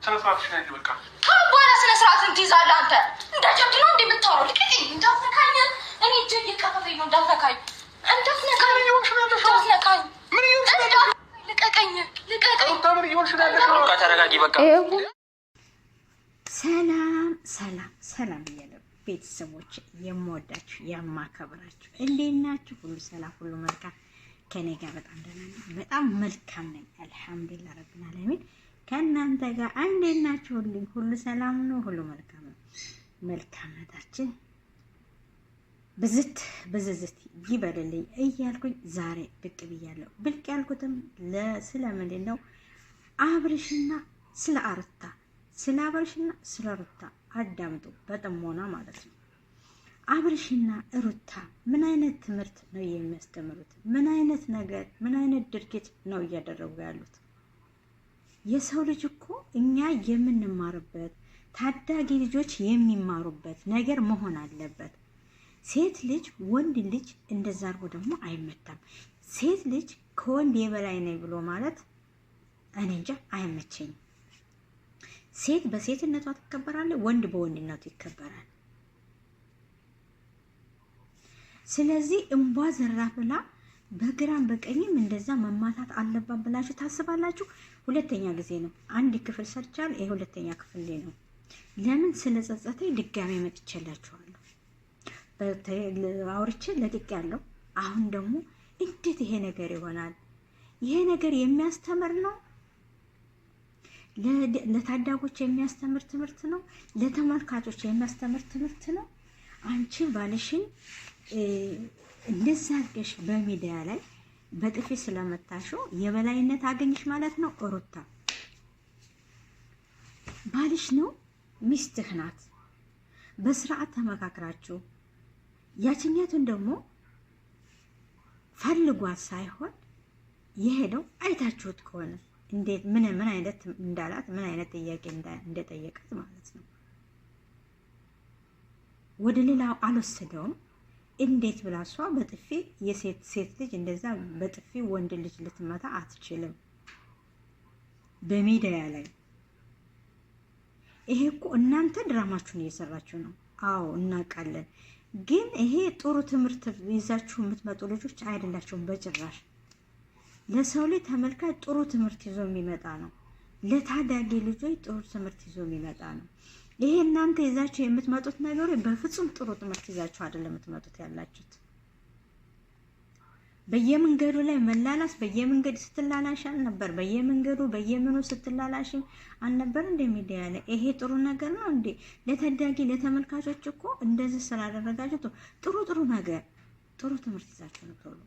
ስነ ስርዓትሽ ላይ በቃ በኋላ ስነ ስርዓት እንትይዛለህ አንተ። እንደ ጀብድ ነው እንደምታወራው። ልቀቀኝ፣ እንዳትነካኝ። እኔ እጄ እየቀፈፈኝ ነው። እንዳትነካኝ፣ እንዳትነካኝ፣ እንዳትነካኝ። ምን እየሆንሽ ነው? ልቀቀኝ፣ ልቀቀኝ። ምን እየሆንሽ ነው? በቃ ተረጋጊ። በቃ ሰላም ሰላም ሰላም እያለ ቤተሰቦች የምወዳችሁ የማከብራችሁ እንዴት ናችሁ? ሁሉ ሰላም፣ ሁሉ መልካም። ከኔ ጋር በጣም ደህና ነኝ፣ በጣም መልካም ነኝ። አልሐምዱሊላህ ረብል ዓለሚን። ከእናንተ ጋር እንዴት ናችሁ? ሁሉ ሰላም ነው፣ ሁሉ መልካም ነው። መልካምነታችን ብዝት ይበልልኝ እያልኩኝ ዛሬ ብቅ ብያለሁ። ብቅ ያልኩትም ስለምንድን ነው? አብርሽና ስለ አሩታ፣ ስለ አብርሽና ስለ ሩታ አዳምጡ በጥሞና ማለት ነው። አብርሽና ሩታ ምን አይነት ትምህርት ነው የሚያስተምሩት? ምን አይነት ነገር፣ ምን አይነት ድርጊት ነው እያደረጉ ያሉት? የሰው ልጅ እኮ እኛ የምንማርበት ታዳጊ ልጆች የሚማሩበት ነገር መሆን አለበት። ሴት ልጅ ወንድ ልጅ እንደዛ አድርጎ ደግሞ አይመታም። ሴት ልጅ ከወንድ የበላይ ነኝ ብሎ ማለት እኔ እንጃ አይመቸኝም። ሴት በሴትነቷ ትከበራለች፣ ወንድ በወንድነቱ ይከበራል። ስለዚህ እንቧ ዘራ ብላ በግራም በቀኝም እንደዛ መማታት አለባት ብላችሁ ታስባላችሁ? ሁለተኛ ጊዜ ነው አንድ ክፍል ሰርቻለሁ። ይሄ ሁለተኛ ክፍል ላይ ነው። ለምን ስለጸጸተኝ ድጋሜ መጥቼላችኋለሁ። አውርቼ ለቅቄያለሁ። አሁን ደግሞ እንዴት ይሄ ነገር ይሆናል? ይሄ ነገር የሚያስተምር ነው። ለታዳጎች የሚያስተምር ትምህርት ነው። ለተመልካቾች የሚያስተምር ትምህርት ነው። አንቺ ባልሽን እንደዛ አድርገሽ በሚዲያ ላይ በጥፊ ስለመታሽው የበላይነት አገኝሽ ማለት ነው። ሩታ ባልሽ ነው፣ ሚስትህ ናት። በስርዓት ተመካክራችሁ ያችኛቱን ደግሞ ፈልጓት ሳይሆን የሄደው አይታችሁት ከሆነ እንዴት ምን አይነት እንዳላት፣ ምን አይነት ጥያቄ እንደጠየቃት ማለት ነው። ወደ ሌላው አልወሰደውም። እንዴት ብላ እሷ በጥፊ ሴት ልጅ እንደዛ በጥፊ ወንድ ልጅ ልትመታ አትችልም በሚዲያ ላይ። ይሄ እኮ እናንተ ድራማችሁን እየሰራችሁ ነው። አዎ እናውቃለን። ግን ይሄ ጥሩ ትምህርት ይዛችሁ የምትመጡ ልጆች አይደላችሁም በጭራሽ። ለሰው ልጅ ተመልካች ጥሩ ትምህርት ይዞ የሚመጣ ነው። ለታዳጊ ልጆች ጥሩ ትምህርት ይዞ የሚመጣ ነው። ይሄ እናንተ ይዛችሁ የምትመጡት ነገር በፍጹም ጥሩ ትምህርት ይዛችሁ አይደለም የምትመጡት ያላችሁት። በየመንገዱ ላይ መላላስ፣ በየመንገዱ ስትላላሽ አልነበር? በየመንገዱ በየምኑ ስትላላሽ አልነበር? እንደ ሚዲያ ላይ ይሄ ጥሩ ነገር ነው እንዴ? ለታዳጊ ለተመልካቾች እኮ እንደዚህ ስላደረጋችሁ ጥሩ ነገር ጥሩ ትምህርት ይዛችሁ ነው ቶሎ።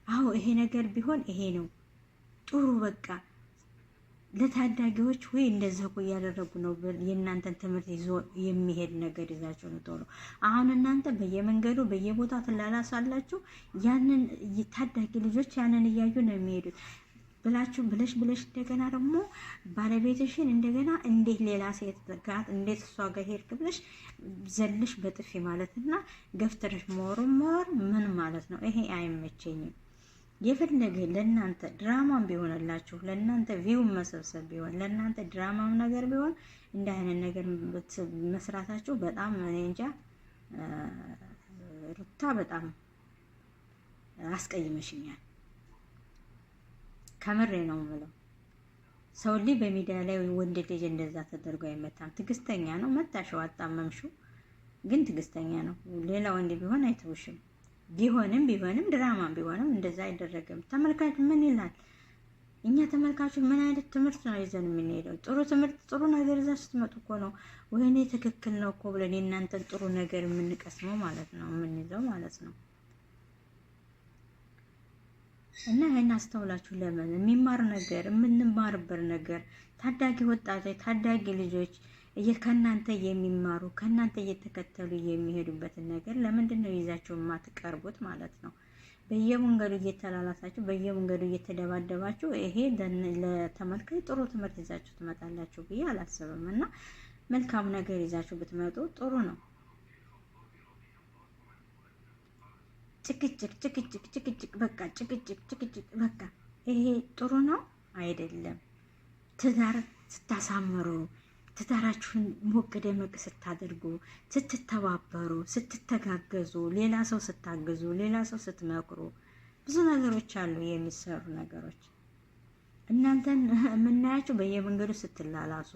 አዎ ይሄ ነገር ቢሆን ይሄ ነው ጥሩ። በቃ ለታዳጊዎች ወይ እንደዛ እኮ እያደረጉ ነው። የእናንተን ትምህርት ይዞ የሚሄድ ነገር ይዛችሁ ነው ቶሎ። አሁን እናንተ በየመንገዱ በየቦታው ትላላሳላችሁ። ያንን ታዳጊ ልጆች ያንን እያዩ ነው የሚሄዱት ብላችሁ ብለሽ እንደገና ደግሞ ባለቤትሽን እንደገና እንዴት ሌላ ሴት ጋር እንዴት እሷ ጋር ሄድክ ብለሽ ዘልሽ በጥፊ ማለትና ገፍተረሽ ሞር ምን ማለት ነው? ይሄ አይመቸኝም። የፈለገ ለእናንተ ድራማም ቢሆንላችሁ ለእናንተ ቪው መሰብሰብ ቢሆን ለእናንተ ድራማም ነገር ቢሆን እንደ አይነት ነገር መስራታችሁ በጣም እኔ እንጃ። ሩታ በጣም አስቀይመሽኛል። ከምሬ ነው የምለው። ሰው ልጅ በሚዲያ ላይ ወንድ ልጅ እንደዛ ተደርጎ አይመታም። ትዕግስተኛ ነው። መታሽው፣ አጣመምሽው፣ ግን ትዕግስተኛ ነው። ሌላ ወንድ ቢሆን አይተውሽም። ቢሆንም ድራማም ቢሆንም እንደዛ አይደረግም። ተመልካች ምን ይላል? እኛ ተመልካቹ ምን አይነት ትምህርት ነው ይዘን የምንሄደው? ጥሩ ትምህርት ጥሩ ነገር ይዛ ስትመጡ እኮ ነው ወይኔ ትክክል ነው እኮ ብለን የእናንተን ጥሩ ነገር የምንቀስመው ማለት ነው፣ የምንይዘው ማለት ነው። እና ይሄን አስተውላችሁ ለምን የሚማር ነገር የምንማርበት ነገር ታዳጊ ወጣቶች ታዳጊ ልጆች ከእናንተ የሚማሩ ከእናንተ እየተከተሉ የሚሄዱበትን ነገር ለምንድን ነው ይዛችሁ የማትቀርቡት ማለት ነው? በየመንገዱ እየተላላሳችሁ በየመንገዱ እየተደባደባችሁ ይሄ ለተመልካች ጥሩ ትምህርት ይዛችሁ ትመጣላችሁ ብዬ አላስብም። እና መልካም ነገር ይዛችሁ ብትመጡ ጥሩ ነው። ጭቅጭቅ በቃ ጭቅጭቅ በቃ ይሄ ጥሩ ነው አይደለም። ትዳር ስታሳምሩ፣ ትዳራችሁን ሞቅ ደመቅ ስታደርጉ፣ ስትተባበሩ፣ ስትተጋገዙ፣ ሌላ ሰው ስታገዙ፣ ሌላ ሰው ስትመክሩ፣ ብዙ ነገሮች አሉ የሚሰሩ ነገሮች። እናንተን የምናያችሁ በየመንገዱ ስትላላሱ፣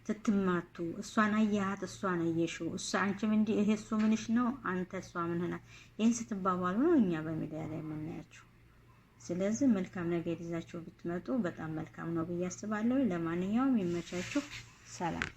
ስትማቱ፣ እሷን አየሃት፣ እሷን አየሽው፣ እሷ አንቺም እንዲህ ይሄ እሱ ምንሽ ነው አንተ እሷ ምን ሆናት፣ ይህን ስትባባሉ ነው እኛ በሚዲያ ላይ የምናያችሁ። ስለዚህ መልካም ነገር ይዛችሁ ብትመጡ በጣም መልካም ነው ብዬ አስባለሁ። ለማንኛውም ይመቻችሁ። ሰላም